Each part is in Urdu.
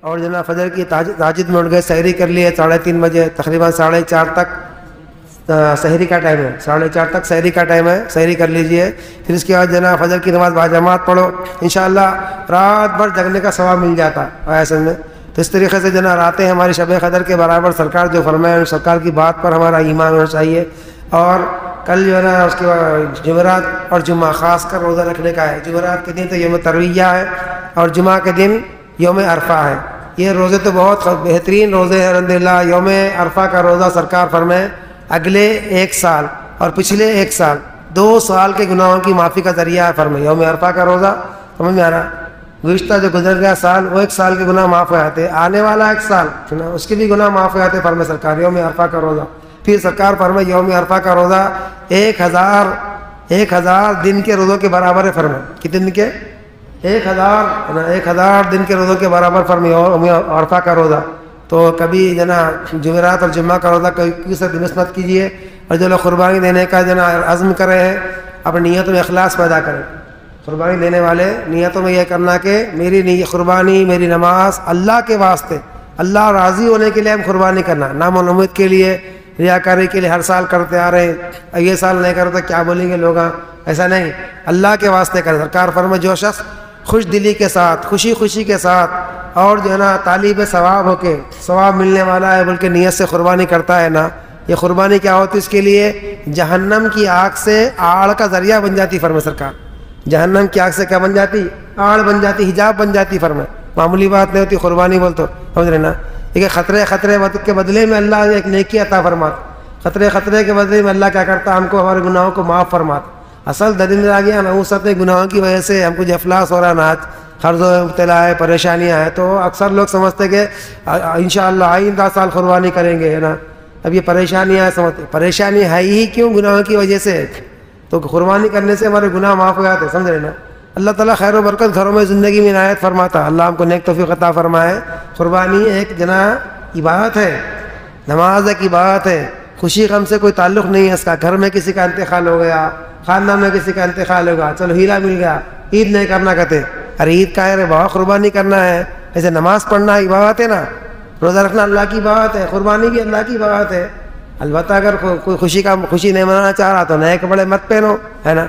اور جناب فجر کی تہجد میں اٹھ گئے، سحری کر لیے 3:30 بجے، تقریباً 4:30 تک سحری کا ٹائم ہے، 4:30 تک سحری کا ٹائم ہے، سحری کر لیجئے۔ پھر اس کے بعد جناب فجر کی نماز باجماعت پڑھو، انشاءاللہ رات بھر جگنے کا ثواب مل جاتا ہے ایسے میں۔ تو اس طریقے سے جناب راتیں ہماری شب قدر کے برابر سرکار جو فرمائے، سرکار کی بات پر ہمارا ایمان ہونا چاہیے۔ اور کل جو ہے نا اس کے بعد جمعرات اور جمعہ خاص کر روزہ رکھنے کا ہے۔ جمعرات کے دن تو یوم ترویہ ہے اور جمعہ کے دن یوم عرفہ ہے۔ یہ روزے تو بہت بہترین روزے ہیں الحمدللہ۔ یوم عرفہ کا روزہ سرکار فرمائے اگلے 1 سال اور پچھلے 1 سال 2 سال کے گناہوں کی معافی کا ذریعہ ہے فرمائے۔ یوم عرفہ کا روزہ سمجھ میں آ رہا، گزشتہ جو گزر گیا سال وہ 1 سال کے گناہ معاف ہو جاتے، آنے والا 1 سال اس کے بھی گناہ معاف ہو جاتے فرمائے سرکار یوم عرفہ کا روزہ۔ پھر سرکار فرمائے یوم عرفہ کا روزہ 1000 دن کے روزوں کے برابر ہے فرمائے۔ کتنے دن کے؟ 1000 دن کے روزوں کے برابر فرمائے یوم عرفہ کا روزہ۔ تو کبھی جناب جمعرات اور جمعہ کا روزہ کبھی سے مس مت کیجیے، اور جو لوگ قربانی دینے کا جناب عزم کر رہے ہیں اپنی نیتوں میں اخلاص پیدا کریں۔ قربانی دینے والے نیتوں میں یہ کرنا کہ میری قربانی، میری نماز اللہ کے واسطے، اللہ راضی ہونے کے لیے ہم قربانی کرنا، نام و نمود کے لیے، ریاکاری کے لیے ہر سال کرتے آ رہے ہیں، یہ سال نہیں کرو تو کیا بولیں گے لوگ، ایسا نہیں، اللہ کے واسطے کریں۔ سرکار فرمائے جو شخص خوش دلی کے ساتھ، خوشی کے ساتھ اور جو ہے نا طالب ثواب ہو کے ثواب ملنے والا ہے بلکہ نیت سے قربانی کرتا ہے نا، یہ قربانی کیا ہوتی ہے اس کے لیے؟ جہنم کی آگ سے آڑ کا ذریعہ بن جاتی فرمائے سرکار۔ جہنم کی آگ سے کیا بن جاتی؟ آڑ بن جاتی، حجاب بن جاتی فرمائے۔ معمولی بات نہیں ہوتی قربانی بول تو، سمجھ رہے نا؟ یہ خطرے کے بدلے میں اللہ ایک نیکی عطا فرماتا، خطرے کے بدلے میں اللہ کیا کرتا؟ ہم کو ہمارے گناہوں کو معاف فرماتا۔ اصل درد آ گیا نحوست گناہوں کی وجہ سے ہم کو جو افلاس ہو رہا ہے نا، قرض و مبتلا ہے، پریشانیاں ہیں، تو اکثر لوگ سمجھتے کہ انشاءاللہ آئندہ سال قربانی کریں گے، ہے نا؟ اب یہ پریشانیاں سمجھتے، پریشانی ہے ہی کیوں؟ گناہوں کی وجہ سے۔ تو قربانی کرنے سے ہمارے گناہ معاف ہو جاتے، سمجھ رہے نا؟ اللہ تعالیٰ خیر و برکت گھروں میں زندگی میں عنایت فرماتا، اللہ ہم کو نیک توفیق عطا فرمائے۔ قربانی ایک جناب عبادت ہے، نماز ایک عبادت ہے، خوشی غم سے کوئی تعلق نہیں ہے اس کا۔ گھر میں کسی کا انتقال ہو گیا، خاندان میں کسی کا انتقال ہوگا، چلو ہیلا مل گیا، عید نہیں کرنا کہتے، ارے عید کا ہے بابا، قربانی کرنا ہے۔ ایسے نماز پڑھنا عبادت ہے نا، روزہ رکھنا اللہ کی عبادت ہے، قربانی بھی اللہ کی عبادت ہے۔ البتہ اگر کوئی خوشی نہیں منانا چاہ رہا تو نئے کپڑے مت پہنو، ہے نا؟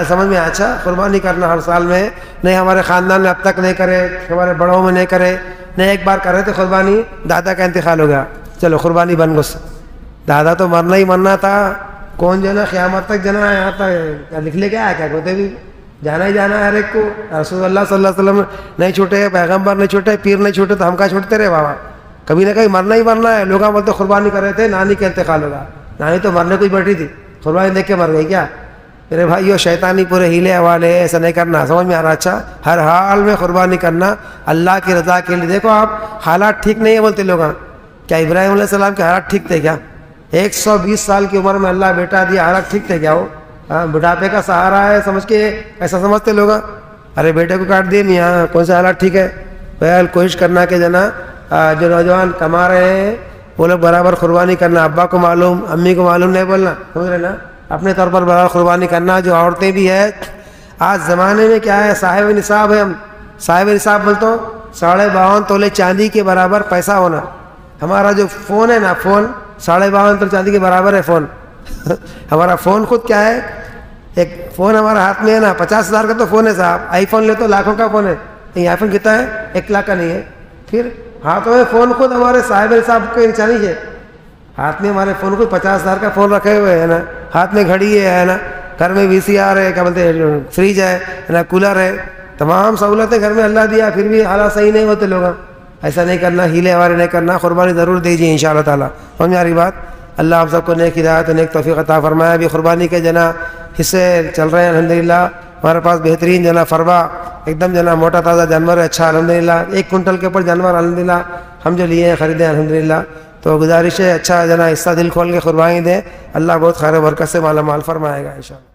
سمجھ میں اچھا قربانی کرنا ہر سال میں نہیں، ہمارے خاندان میں اب تک نہیں کرے، ہمارے بڑوں میں نہیں کرے، نہیں ایک بار کرے تو قربانی، دادا کا انتقال ہو گیا، چلو قربانی بن گس، دادا تو مرنا ہی مرنا تھا، کون جو ہے نا قیامت تک جانا ہے، یہاں تک لکھ لے کے آیا کیا کہتے بھی جانا ہی جانا ہے ہر ایک کو۔ رسول اللہ صلی اللہ علیہ وسلم نہیں چھوٹے، پیغمبر نہیں چھوٹے، پیر نہیں چھوٹے، تو ہم کا چھوٹتے رہے بابا؟ کبھی نہ کبھی مرنا ہی مرنا ہے۔ لوگ بولتے قربانی کر رہے تھے، نانی کا انتقال ہوگا، نانی تو مرنے کو ہی بیٹھی تھی، قربانی دیکھ کے مر گئی کیا؟ میرے بھائیو شیطانی پورے ہیلے حوالے، ایسا نہیں کرنا، سمجھ میں آ رہا؟ اچھا ہر حال میں قربانی کرنا اللہ کی رضا کے لیے۔ دیکھو آپ حالات ٹھیک نہیں ہے بولتے لوگ، کیا ابراہیم علیہ السلام کے حالات ٹھیک تھے کیا؟ 120 سال کی عمر میں اللہ بیٹا دیا، حالات ٹھیک تھے کیا؟ وہ بڑھاپے کا سہارا ہے سمجھ کے ایسا سمجھتے لوگ، ارے بیٹے کو کاٹ دیے میاں، کون سے حالات ٹھیک ہے؟ بہرحال کوشش کرنا کہ جنا جو نوجوان کما رہے ہیں وہ لوگ برابر قربانی کرنا، ابا کو معلوم امی کو معلوم نہیں بولنا، سمجھ رہے نا؟ اپنے طور پر برابر قربانی کرنا۔ جو عورتیں بھی ہے آج زمانے میں کیا ہے، صاحب نصاب ہے، ہم صاحب نصاب بولتے ہو 52.5 تولے چاندی کے برابر پیسہ ہونا۔ ہمارا جو فون ہے نا، فون 52.5 تولے چاندی کے برابر ہے فون ہمارا فون خود کیا ہے، ایک فون ہمارا ہاتھ میں ہے نا، 50,000 کا تو فون ہے صاحب، آئی فون لے تو لاکھوں کا فون ہے، آئی فون کتنا ہے؟ 1 لاکھ کا نہیں ہے۔ پھر ہاتھوں میں فون خود ہمارے صاحب نصاب کے نشانی ہے، ہاتھ میں ہمارے فون خود 50,000 کا فون رکھے ہوئے ہے نا، ہاتھ میں گھڑی ہے نا، گھر میں VCR ہے، کیا بولتے ہیں فریج ہے نا، کولر ہے، تمام سہولتیں گھر میں اللہ دیا، پھر بھی حالات صحیح نہیں ہوتے لوگ۔ ایسا نہیں کرنا، ہیلے ہمارے نہیں کرنا، قربانی ضرور دیجیے انشاءاللہ تعالیٰ۔ سمجھ میں آ رہی بات؟ اللہ آپ سب کو نیک ہدایت نیک توفیق عطا فرمائے۔ ابھی قربانی کے حصے چل رہے ہیں الحمدللہ، ہمارے پاس بہترین فروا ایک دم موٹا تازہ جانور ہے، اچھا الحمدللہ، 1 کنٹل کے اوپر جانور الحمدللہ ہم جو لیے ہیں خریدے ہیں الحمدللہ۔ تو گزارش ہے اچھا حصہ دل کھول کے قربانی دیں، اللہ بہت خیر و برکت سے مالا مال فرمائے گا انشاءاللہ۔